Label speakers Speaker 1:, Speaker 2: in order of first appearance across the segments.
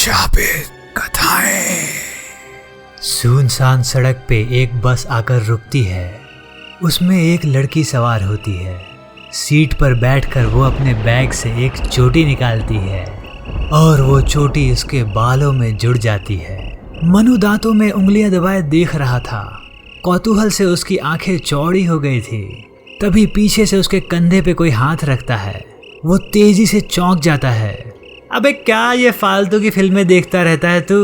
Speaker 1: शापित कथाएं।
Speaker 2: सुनसान सड़क पे एक बस आकर रुकती है। उसमें एक लड़की सवार होती है। सीट पर बैठकर वो अपने बैग से एक चोटी निकालती है और वो चोटी उसके बालों में जुड़ जाती है। मनु दांतों में उंगलियां दबाए देख रहा था। कौतूहल से उसकी आंखें चौड़ी हो गई थी। तभी पीछे से उसके कंधे पे कोई हाथ रखता है। वो तेजी से चौंक जाता है। अबे क्या ये फालतू की फिल्में देखता रहता है तू?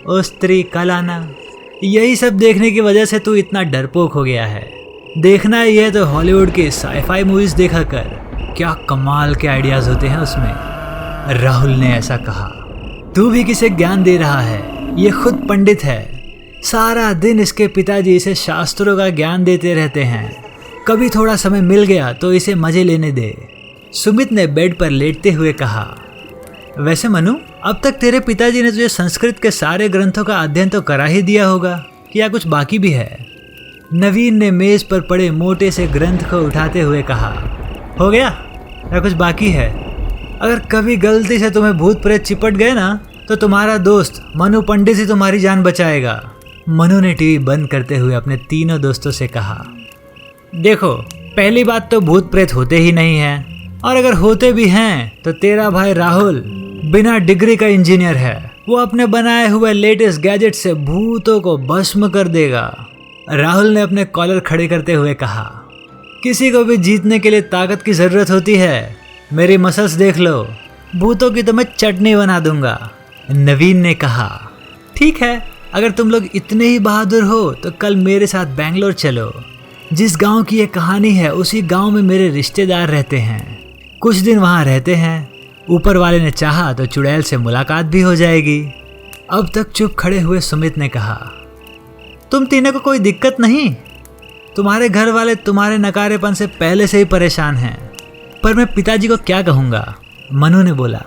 Speaker 2: ओ स्त्री कलाना, यही सब देखने की वजह से तू इतना डरपोक हो गया है। देखना ही है तो हॉलीवुड की साईफाई मूवीज देखा कर। क्या कमाल के आइडियाज होते हैं उसमें। राहुल ने ऐसा कहा। तू भी किसे ज्ञान दे रहा है? ये खुद पंडित है। सारा दिन इसके पिताजी इसे शास्त्रों का ज्ञान देते रहते हैं। कभी थोड़ा समय मिल गया तो इसे मजे लेने दे। सुमित ने बेड पर लेटते हुए कहा। वैसे मनु, अब तक तेरे पिताजी ने तुझे संस्कृत के सारे ग्रंथों का अध्ययन तो करा ही दिया होगा, क्या कुछ बाकी भी है? नवीन ने मेज पर पड़े मोटे से ग्रंथ को उठाते हुए कहा। हो गया या कुछ बाकी है? अगर कभी गलती से तुम्हें भूत प्रेत चिपट गए ना तो तुम्हारा दोस्त मनु पंडित ही तुम्हारी जान बचाएगा। मनु ने टीवी बंद करते हुए अपने तीनों दोस्तों से कहा। देखो, पहली बात तो भूत प्रेत होते ही नहीं हैं, और अगर होते भी हैं तो तेरा भाई राहुल बिना डिग्री का इंजीनियर है। वो अपने बनाए हुए लेटेस्ट गैजेट से भूतों को भस्म कर देगा। राहुल ने अपने कॉलर खड़े करते हुए कहा। किसी को भी जीतने के लिए ताकत की जरूरत होती है। मेरी मसल्स देख लो, भूतों की तो मैं चटनी बना दूंगा। नवीन ने कहा। ठीक है, अगर तुम लोग इतने ही बहादुर हो तो कल मेरे साथ बैंगलोर चलो। जिस गांव की ये कहानी है उसी गांव में मेरे रिश्तेदार रहते हैं। कुछ दिन वहां रहते हैं। ऊपर वाले ने चाहा तो चुड़ैल से मुलाकात भी हो जाएगी। अब तक चुप खड़े हुए सुमित ने कहा। तुम तीनों को कोई दिक्कत नहीं? तुम्हारे घर वाले तुम्हारे नकारेपन से पहले से ही परेशान हैं। पर मैं पिताजी को क्या कहूँगा? मनु ने बोला।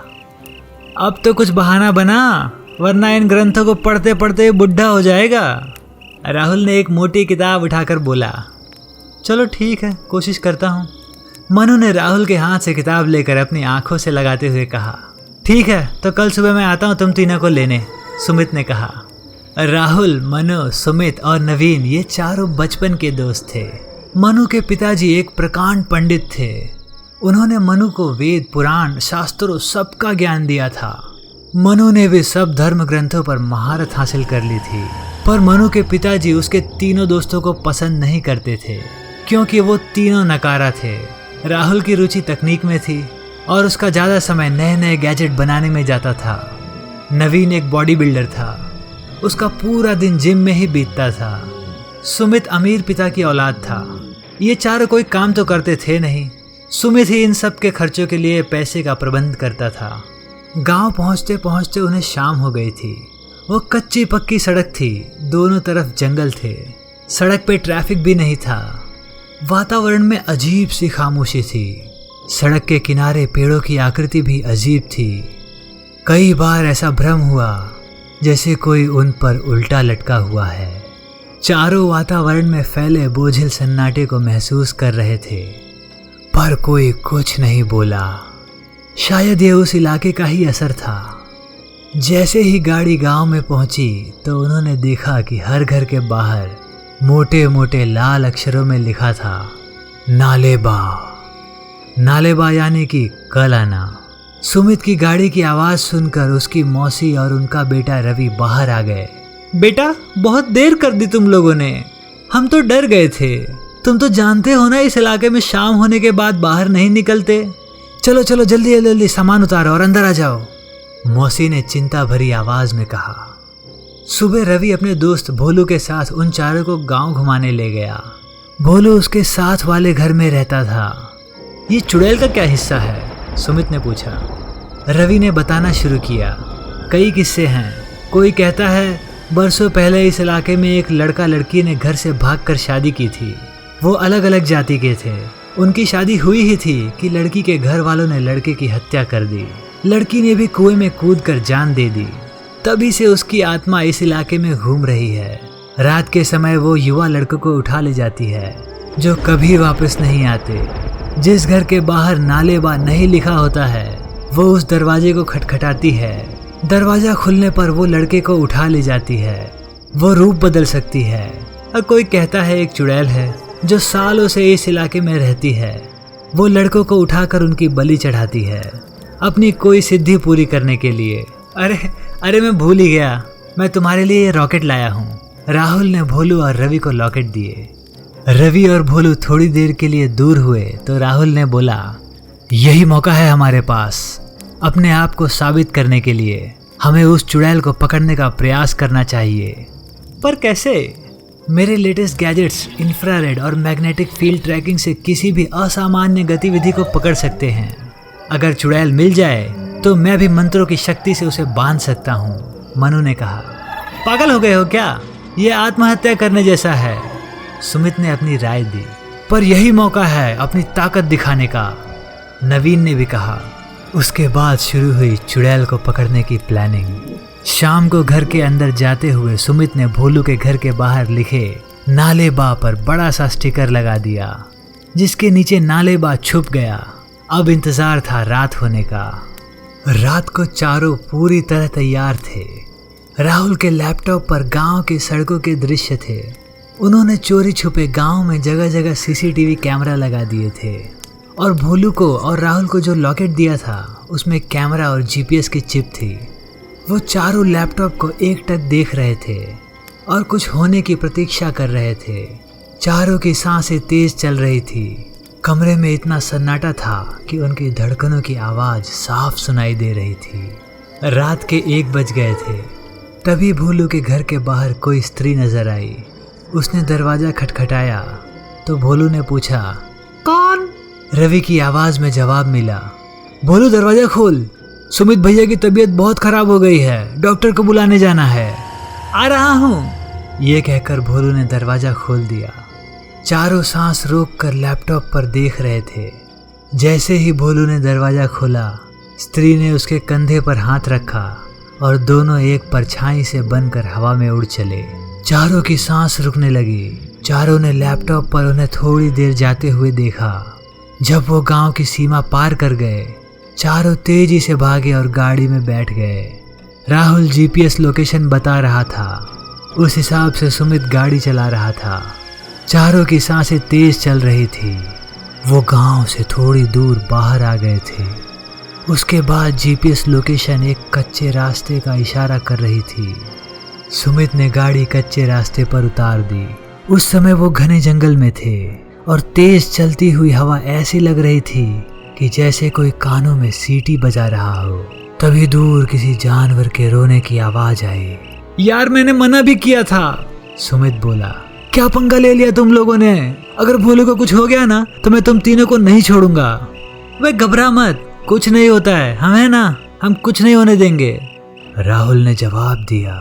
Speaker 2: अब तो कुछ बहाना बना, वरना इन ग्रंथों को पढ़ते पढ़ते बुढ़ा हो जाएगा। राहुल ने एक मोटी किताब उठाकर बोला। चलो ठीक है, कोशिश करता हूँ। मनु ने राहुल के हाथ से किताब लेकर अपनी आंखों से लगाते हुए कहा। ठीक है, तो कल सुबह मैं आता हूँ तुम तीनों को लेने, सुमित ने कहा। राहुल, मनु, सुमित और नवीन ये चारों बचपन के दोस्त थे। मनु के पिताजी एक प्रकांड पंडित थे। उन्होंने मनु को वेद, पुराण, शास्त्रों सबका ज्ञान दिया था। मनु ने भी सब धर्म ग्रंथों पर महारत हासिल कर ली थी। पर मनु के पिताजी उसके तीनों दोस्तों को पसंद नहीं करते थे, क्योंकि वो तीनों नकारा थे। राहुल की रुचि तकनीक में थी और उसका ज़्यादा समय नए नए गैजेट बनाने में जाता था। नवीन एक बॉडी बिल्डर था। उसका पूरा दिन जिम में ही बीतता था। सुमित अमीर पिता की औलाद था। ये चारों कोई काम तो करते थे नहीं। सुमित ही इन सब के खर्चों के लिए पैसे का प्रबंध करता था। गांव पहुंचते पहुंचते उन्हें शाम हो गई थी। वो कच्ची पक्की सड़क थी, दोनों तरफ जंगल थे। सड़क पे ट्रैफिक भी नहीं था। वातावरण में अजीब सी खामोशी थी। सड़क के किनारे पेड़ों की आकृति भी अजीब थी। कई बार ऐसा भ्रम हुआ जैसे कोई उन पर उल्टा लटका हुआ है। चारों वातावरण में फैले बोझिल सन्नाटे को महसूस कर रहे थे, पर कोई कुछ नहीं बोला। शायद ये उस इलाके का ही असर था। जैसे ही गाड़ी गांव में पहुंची तो उन्होंने देखा कि हर घर के बाहर मोटे मोटे लाल अक्षरों में लिखा था नालेबा। नालेबा यानी कि कल आना। सुमित की गाड़ी की आवाज़ सुनकर उसकी मौसी और उनका बेटा रवि बाहर आ गए। बेटा, बहुत देर कर दी तुम लोगों ने, हम तो डर गए थे। तुम तो जानते हो ना, इस इलाके में शाम होने के बाद बाहर नहीं निकलते। चलो चलो जल्दी जल्दी सामान उतारो और अंदर आ जाओ, मौसी ने चिंता भरी आवाज़ में कहा। सुबह रवि अपने दोस्त भोलू के साथ उन चारों को गांव घुमाने ले गया। भोलू उसके साथ वाले घर में रहता था। ये चुड़ैल का क्या हिस्सा है? सुमित ने पूछा। रवि ने बताना शुरू किया। कई किस्से हैं। कोई कहता है बरसों पहले इस इलाके में एक लड़का लड़की ने घर से भागकर शादी की थी। वो अलग अलग जाति के थे। उनकी शादी हुई ही थी कि लड़की के घर वालों ने लड़के की हत्या कर दी। लड़की ने भी कुएं में कूदकर जान दे दी। तभी से उसकी आत्मा इस इलाके में घूम रही है। रात के समय वो युवा लड़कों को उठा ले जाती है, जो कभी वापस नहीं आते। जिस घर के बाहर नालेबा नहीं लिखा होता है, वो उस दरवाजे को खटखटाती है। दरवाजा खुलने पर वो लड़के को उठा ले जाती है। वो रूप बदल सकती है और कोई कहता है एक चुड़ैल है जो सालों से इस इलाके में रहती है। वो लड़कों को उठाकर उनकी बलि चढ़ाती है अपनी कोई सिद्धि पूरी करने के लिए। अरे मैं भूल ही गया, मैं तुम्हारे लिए ये रॉकेट लाया हूँ। राहुल ने भोलू और रवि को लॉकेट दिए। रवि और भोलू थोड़ी देर के लिए दूर हुए तो राहुल ने बोला, यही मौका है हमारे पास अपने आप को साबित करने के लिए। हमें उस चुड़ैल को पकड़ने का प्रयास करना चाहिए। पर कैसे? मेरे लेटेस्ट गैजेट्स इंफ्रारेड और मैग्नेटिक फील्ड ट्रैकिंग से किसी भी असामान्य गतिविधि को पकड़ सकते हैं। अगर चुड़ैल मिल जाए तो मैं भी मंत्रों की शक्ति से उसे बांध सकता हूँ, मनु ने कहा। पागल हो गए हो क्या? ये आत्महत्या करने जैसा है, सुमित ने अपनी राय दी। पर यही मौका है अपनी ताकत दिखाने का, नवीन ने भी कहा। उसके बाद शुरू हुई चुड़ैल को पकड़ने की प्लानिंग। शाम को घर के अंदर जाते हुए सुमित ने भोलू के घर के बाहर लिखे नालेबा पर बड़ा सा स्टिकर लगा दिया, जिसके नीचे नालेबा छुप गया। अब इंतजार था रात होने का। रात को चारों पूरी तरह तैयार थे। राहुल के लैपटॉप पर गांव की सड़कों के दृश्य थे। उन्होंने चोरी छुपे गांव में जगह जगह सीसीटीवी कैमरा लगा दिए थे और भोलू को और राहुल को जो लॉकेट दिया था उसमें कैमरा और जीपीएस की चिप थी। वो चारों लैपटॉप को एकटक देख रहे थे और कुछ होने की प्रतीक्षा कर रहे थे। चारों की सांसें तेज चल रही थी। कमरे में इतना सन्नाटा था कि उनकी धड़कनों की आवाज़ साफ सुनाई दे रही थी। रात के 1 बज गए थे। तभी भोलू के घर के बाहर कोई स्त्री नजर आई। उसने दरवाज़ा खटखटाया तो भोलू ने पूछा, कौन? रवि की आवाज़ में जवाब मिला, भोलू दरवाज़ा खोल, सुमित भैया की तबीयत बहुत खराब हो गई है, डॉक्टर को बुलाने जाना है। आ रहा हूँ, ये कहकर भोलू ने दरवाज़ा खोल दिया। चारों सांस रोककर लैपटॉप पर देख रहे थे। जैसे ही भोलू ने दरवाज़ा खोला, स्त्री ने उसके कंधे पर हाथ रखा और दोनों एक परछाई से बनकर हवा में उड़ चले। चारों की सांस रुकने लगी। चारों ने लैपटॉप पर उन्हें थोड़ी देर जाते हुए देखा। जब वो गांव की सीमा पार कर गए, चारों तेजी से भागे और गाड़ी में बैठ गए। राहुल जीपीएस लोकेशन बता रहा था। उस हिसाब से सुमित गाड़ी चला रहा था। चारों की सांसें तेज चल रही थी। वो गांव से थोड़ी दूर बाहर आ गए थे। उसके बाद जीपीएस लोकेशन एक कच्चे रास्ते का इशारा कर रही थी। सुमित ने गाड़ी कच्चे रास्ते पर उतार दी। उस समय वो घने जंगल में थे और तेज चलती हुई हवा ऐसी लग रही थी कि जैसे कोई कानों में सीटी बजा रहा हो। तभी दूर किसी जानवर के रोने की आवाज आई। यार मैंने मना भी किया था, सुमित बोला। क्या पंगा ले लिया तुम लोगों ने? अगर भोलू को कुछ हो गया ना तो मैं तुम तीनों को नहीं छोड़ूंगा। वे घबरा मत, कुछ नहीं होता है, हम है ना, हम कुछ नहीं होने देंगे, राहुल ने जवाब दिया।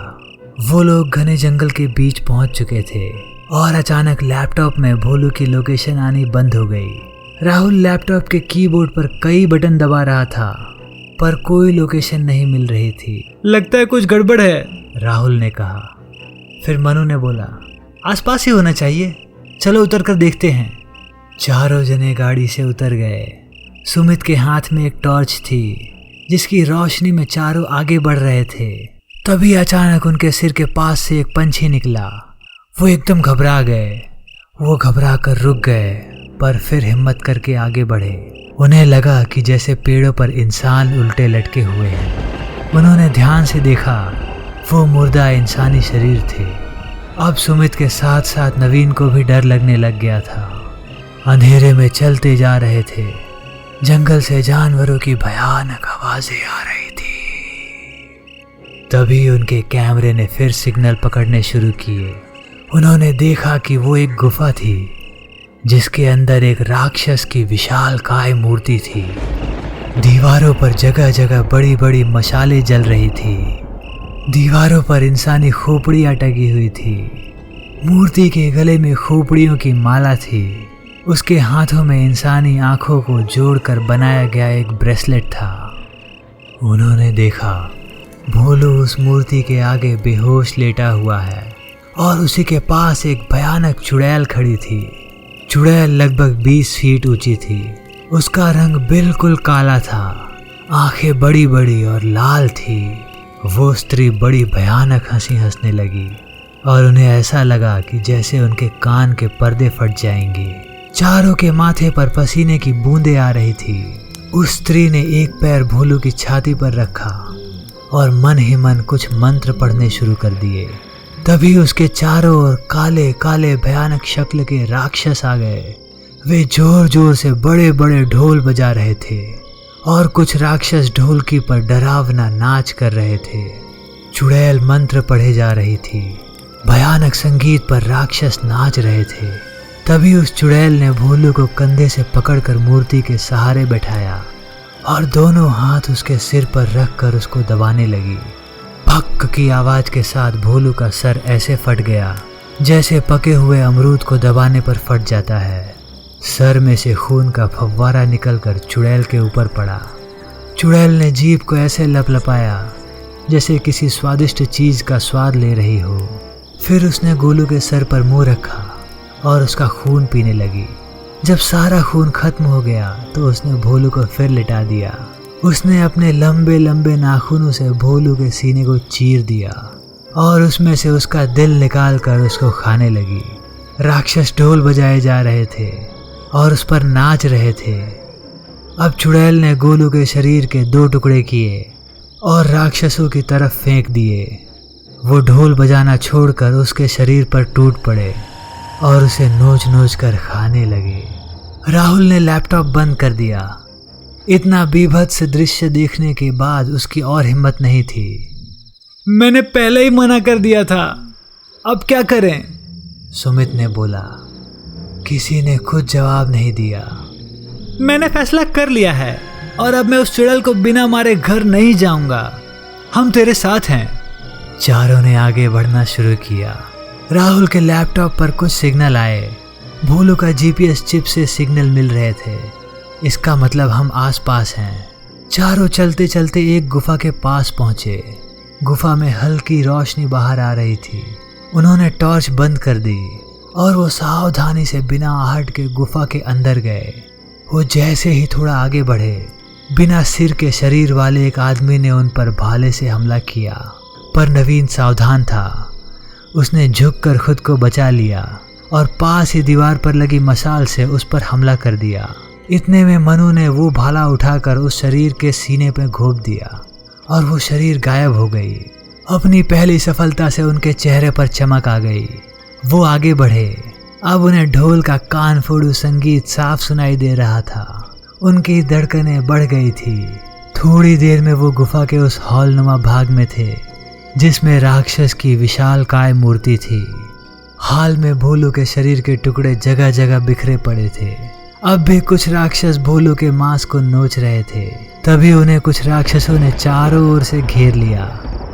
Speaker 2: वो लोग घने जंगल के बीच पहुंच चुके थे और अचानक लैपटॉप में भोलू की लोकेशन आनी बंद हो गई। राहुल लैपटॉप के कीबोर्ड पर कई बटन दबा रहा था पर कोई लोकेशन नहीं मिल रही थी। लगता है कुछ गड़बड़ है, राहुल ने कहा। फिर मनु ने बोला, आसपास ही होना चाहिए, चलो उतर कर देखते हैं। चारों जने गाड़ी से उतर गए। सुमित के हाथ में एक टॉर्च थी जिसकी रोशनी में चारों आगे बढ़ रहे थे। तभी अचानक उनके सिर के पास से एक पंछी निकला। वो एकदम घबरा गए। वो घबरा कर रुक गए पर फिर हिम्मत करके आगे बढ़े। उन्हें लगा कि जैसे पेड़ों पर इंसान उल्टे लटके हुए हैं। उन्होंने ध्यान से देखा, वो मुर्दा इंसानी शरीर थे। अब सुमित के साथ साथ नवीन को भी डर लगने लग गया था। अंधेरे में चलते जा रहे थे। जंगल से जानवरों की भयानक आवाजें आ रही थी। तभी उनके कैमरे ने फिर सिग्नल पकड़ने शुरू किए। उन्होंने देखा कि वो एक गुफा थी जिसके अंदर एक राक्षस की विशालकाय मूर्ति थी। दीवारों पर जगह जगह बड़ी बड़ी मशालें जल रही थी। दीवारों पर इंसानी खोपड़ियाँ टंगी हुई थी। मूर्ति के गले में खोपड़ियों की माला थी। उसके हाथों में इंसानी आंखों को जोड़कर बनाया गया एक ब्रेसलेट था। उन्होंने देखा भोलू उस मूर्ति के आगे बेहोश लेटा हुआ है और उसी के पास एक भयानक चुड़ैल खड़ी थी। चुड़ैल लगभग 20 फीट ऊंची थी। उसका रंग बिल्कुल काला था। आंखें बड़ी बड़ी और लाल थी वो स्त्री बड़ी भयानक हंसी हंसने लगी और उन्हें ऐसा लगा कि जैसे उनके कान के पर्दे फट जाएंगे। चारों के माथे पर पसीने की बूंदें आ रही थी। उस स्त्री ने एक पैर भोलू की छाती पर रखा और मन ही मन कुछ मंत्र पढ़ने शुरू कर दिए। तभी उसके चारों ओर काले काले भयानक शक्ल के राक्षस आ गए। वे जोर जोर से बड़े बड़े ढोल बजा रहे थे और कुछ राक्षस ढोलकी पर डरावना नाच कर रहे थे। चुड़ैल मंत्र पढ़े जा रही थी। भयानक संगीत पर राक्षस नाच रहे थे। तभी उस चुड़ैल ने भोलू को कंधे से पकड़कर मूर्ति के सहारे बैठाया और दोनों हाथ उसके सिर पर रखकर उसको दबाने लगी। भक्क की आवाज के साथ भोलू का सर ऐसे फट गया जैसे पके हुए अमरूद को दबाने पर फट जाता है। सर में से खून का फव्वारा निकलकर चुड़ैल के ऊपर पड़ा। चुड़ैल ने जीभ को ऐसे लपलपाया जैसे किसी स्वादिष्ट चीज का स्वाद ले रही हो। फिर उसने गोलू के सर पर मुंह रखा और उसका खून पीने लगी। जब सारा खून खत्म हो गया तो उसने भोलू को फिर लिटा दिया। उसने अपने लंबे लंबे नाखूनों से भोलू के सीने को चीर दिया और उसमें से उसका दिल निकाल कर उसको खाने लगी। राक्षस ढोल बजाए जा रहे थे और उस पर नाच रहे थे। अब चुड़ैल ने गोलू के शरीर के 2 टुकड़े किए और राक्षसों की तरफ फेंक दिए। वो ढोल बजाना छोड़कर उसके शरीर पर टूट पड़े और उसे नोच नोच कर खाने लगे। राहुल ने लैपटॉप बंद कर दिया। इतना बीभत्स दृश्य देखने के बाद उसकी और हिम्मत नहीं थी।
Speaker 1: मैंने पहले ही मना कर दिया था, अब क्या करें?
Speaker 2: सुमित ने बोला। किसी ने खुद जवाब नहीं दिया।
Speaker 1: मैंने फैसला कर लिया है और अब मैं उस चुड़ैल को बिना मारे घर नहीं जाऊंगा। हम तेरे साथ हैं।
Speaker 2: चारों ने आगे बढ़ना शुरू किया। राहुल के लैपटॉप पर कुछ सिग्नल आए। भोलू का जीपीएस चिप से सिग्नल मिल रहे थे। इसका मतलब हम आसपास हैं। चारों चलते चलते एक गुफा के पास पहुंचे। गुफा में हल्की रोशनी बाहर आ रही थी। उन्होंने टॉर्च बंद कर दी और वो सावधानी से बिना आहट के गुफा के अंदर गए। वो जैसे ही थोड़ा आगे बढ़े, बिना सिर के शरीर वाले एक आदमी ने उन पर भाले से हमला किया। पर नवीन सावधान था। उसने झुककर खुद को बचा लिया और पास ही दीवार पर लगी मशाल से उस पर हमला कर दिया। इतने में मनु ने वो भाला उठाकर उस शरीर के सीने पर घोंप दिया और वो शरीर गायब हो गई। अपनी पहली सफलता से उनके चेहरे पर चमक आ गई। वो आगे बढ़े। अब उन्हें ढोल का कान फोड़ू संगीत साफ सुनाई दे रहा था। उनकी धड़कनें बढ़ गई थी। थोड़ी देर में वो गुफा के उस हॉलनुमा भाग में थे जिसमें राक्षस की विशालकाय मूर्ति थी। हाल में भोलू के शरीर के टुकड़े जगह जगह बिखरे पड़े थे। अब भी कुछ राक्षस भोलू के मांस को नोच रहे थे। तभी उन्हें कुछ राक्षसों ने चारों ओर से घेर लिया।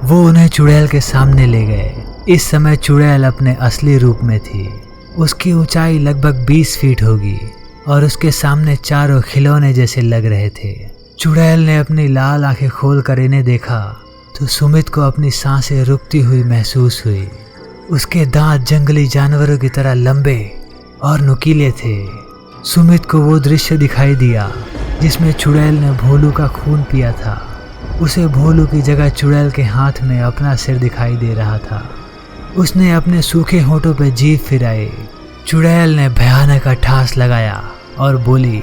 Speaker 2: वो उन्हें चुड़ैल के सामने ले गए। इस समय चुड़ैल अपने असली रूप में थी। उसकी ऊंचाई लगभग 20 फीट होगी और उसके सामने चारों खिलौने जैसे लग रहे थे। चुड़ैल ने अपनी लाल आंखें खोलकर इन्हें देखा तो सुमित को अपनी सांसें रुकती हुई महसूस हुई। उसके दांत जंगली जानवरों की तरह लंबे और नुकीले थे। सुमित को वो दृश्य दिखाई दिया जिसमें चुड़ैल ने भोलू का खून पिया था। उसे भोलू की जगह चुड़ैल के हाथ में अपना सिर दिखाई दे रहा था। उसने अपने सूखे होठों पर जीभ फिराई। चुड़ैल ने भयानक अट्ठास लगाया और बोली,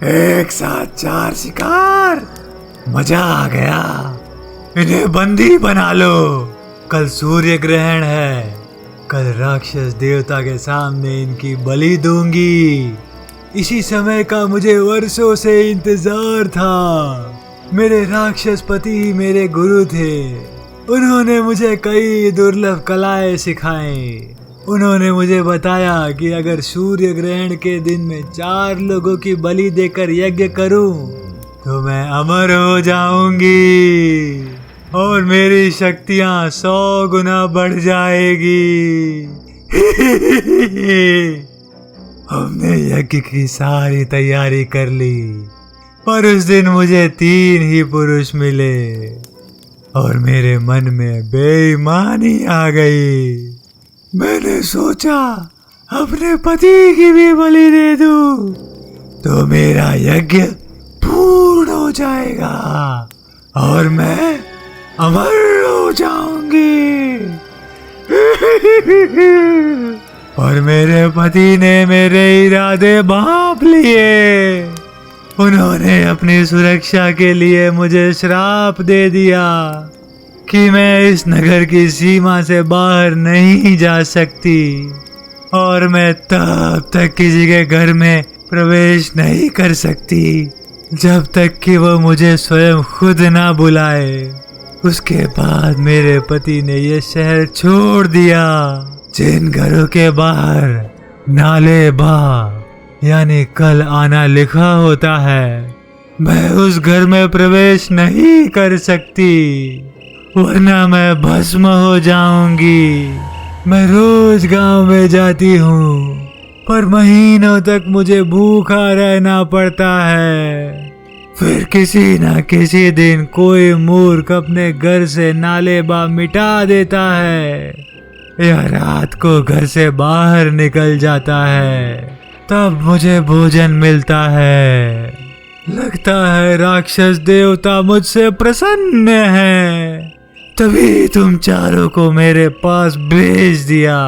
Speaker 1: एक साथ 4 शिकार, मजा आ गया। इन्हें बंदी बना लो। कल सूर्य ग्रहण है। कल राक्षस देवता के सामने इनकी बलि दूंगी। इसी समय का मुझे वर्षों से इंतजार था। मेरे राक्षस पति ही मेरे गुरु थे। उन्होंने मुझे कई दुर्लभ कलाएं सिखाई। उन्होंने मुझे बताया कि अगर सूर्य ग्रहण के दिन में 4 लोगों की बलि देकर यज्ञ करूं तो मैं अमर हो जाऊंगी और मेरी शक्तियां 100 गुना बढ़ जाएगी। हमने यज्ञ की सारी तैयारी कर ली, पर उस दिन मुझे 3 ही पुरुष मिले और मेरे मन में बेईमानी आ गई। मैंने सोचा अपने पति की भी बलि दे दूं तो मेरा यज्ञ पूर्ण हो जाएगा और मैं अमर हो जाऊंगी। और मेरे पति ने मेरे इरादे भांप लिए। उन्होंने अपनी सुरक्षा के लिए मुझे श्राप दे दिया कि मैं इस नगर की सीमा से बाहर नहीं जा सकती और मैं तब तक किसी के घर में प्रवेश नहीं कर सकती जब तक कि वो मुझे स्वयं खुद ना बुलाए। उसके बाद मेरे पति ने ये शहर छोड़ दिया। जिन घरों के बाहर नाले बा यानी कल आना लिखा होता है, मैं उस घर में प्रवेश नहीं कर सकती वरना मैं भस्म हो जाऊंगी। मैं रोज गांव में जाती हूँ पर महीनों तक मुझे भूखा रहना पड़ता है। फिर किसी न किसी दिन कोई मूर्ख अपने घर से नालेबा मिटा देता है या रात को घर से बाहर निकल जाता है, तब मुझे भोजन मिलता है। लगता है राक्षस देवता मुझसे प्रसन्न है, तभी तुम चारों को मेरे पास भेज दिया।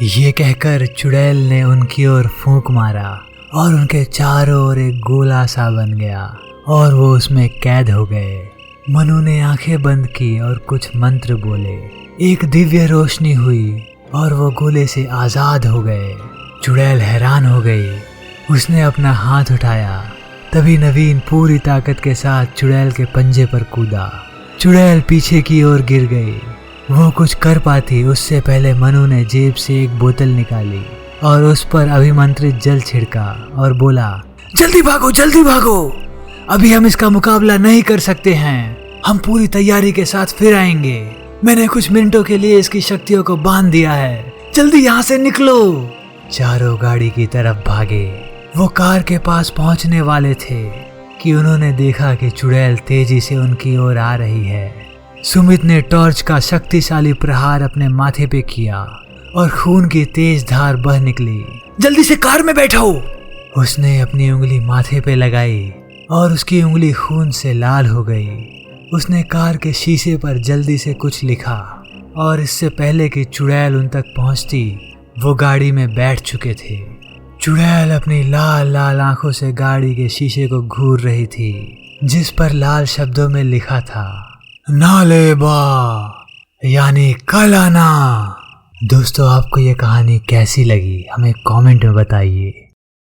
Speaker 2: ये कहकर चुड़ैल ने उनकी ओर फूंक मारा और उनके चारों ओर एक गोला सा बन गया और वो उसमें कैद हो गए। मनु ने आंखें बंद की और कुछ मंत्र बोले। एक दिव्य रोशनी हुई और वो गोले से आजाद हो गए। चुड़ैल हैरान हो गई। उसने अपना हाथ उठाया, तभी नवीन पूरी ताकत के साथ चुड़ैल के पंजे पर कूदा। चुड़ैल पीछे की ओर गिर गई। वो कुछ कर पाती उससे पहले मनु ने जेब से एक बोतल निकाली और उस पर अभिमंत्रित जल छिड़का और बोला, जल्दी भागो, जल्दी भागो, अभी हम इसका मुकाबला नहीं कर सकते हैं। हम पूरी तैयारी के साथ फिर आएंगे। मैंने कुछ मिनटों के लिए इसकी शक्तियों को बांध दिया है, जल्दी यहाँ से निकलो। चारों गाड़ी की तरफ भागे। वो कार के पास पहुंचने वाले थे कि उन्होंने देखा कि चुड़ैल तेजी से उनकी ओर आ रही है। सुमित ने टॉर्च का शक्तिशाली प्रहार अपने माथे पे किया और खून की तेज धार बह निकली। जल्दी से कार में बैठो। उसने अपनी उंगली माथे पे लगाई और उसकी उंगली खून से लाल हो गई। उसने कार के शीशे पर जल्दी से कुछ लिखा और इससे पहले कि चुड़ैल उन तक पहुंचती, वो गाड़ी में बैठ चुके थे। चुड़ैल अपनी लाल लाल आंखों से गाड़ी के शीशे को घूर रही थी, जिस पर लाल शब्दों में लिखा था, नालेबा यानी कल आना। दोस्तों, आपको ये कहानी कैसी लगी हमें कमेंट में बताइए।